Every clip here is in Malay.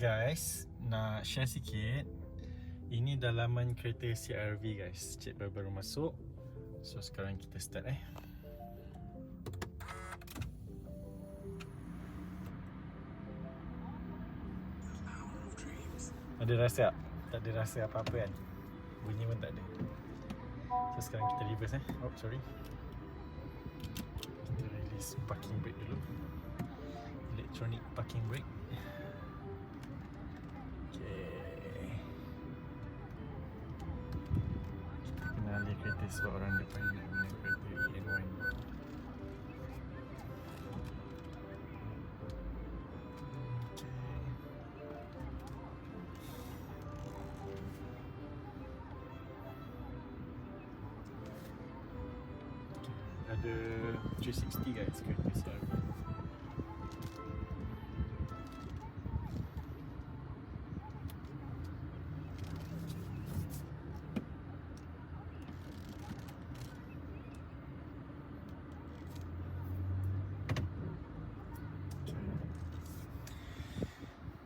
Guys, nak share sikit. Ini dalaman kereta CR-V guys. Cik baru masuk. So sekarang kita start Ada rasa tak? Tak ada rasa apa-apa kan? Bunyi pun tak ada. So sekarang kita reverse Oh sorry. Kita release parking brake dulu. Electronic parking brake. Okay. Kita kenali kereta sebab orang depan nak guna kereta EN1. Ada 360 guys kereta CR-V.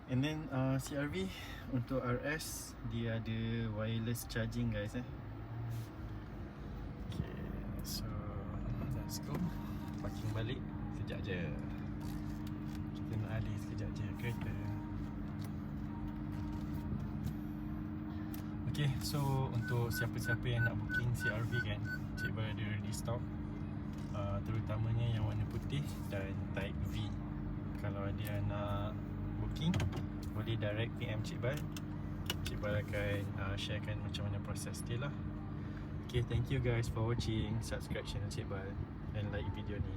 And then CR-V untuk RS dia ada wireless charging guys Okay, so let's go. Parking balik sekejap je. Kita nak alih sekejap je kereta. Okay, so untuk siapa-siapa yang nak booking CR-V kan, Cik Bal ada ready stock, terutamanya yang warna putih dan type V. Kalau ada yang nak booking, boleh direct PM Cik Bal. Cik Bal akan sharekan macam mana proses dia lah. Okay, thank you guys for watching. Subscribe channel Cik Bal dan like video ni.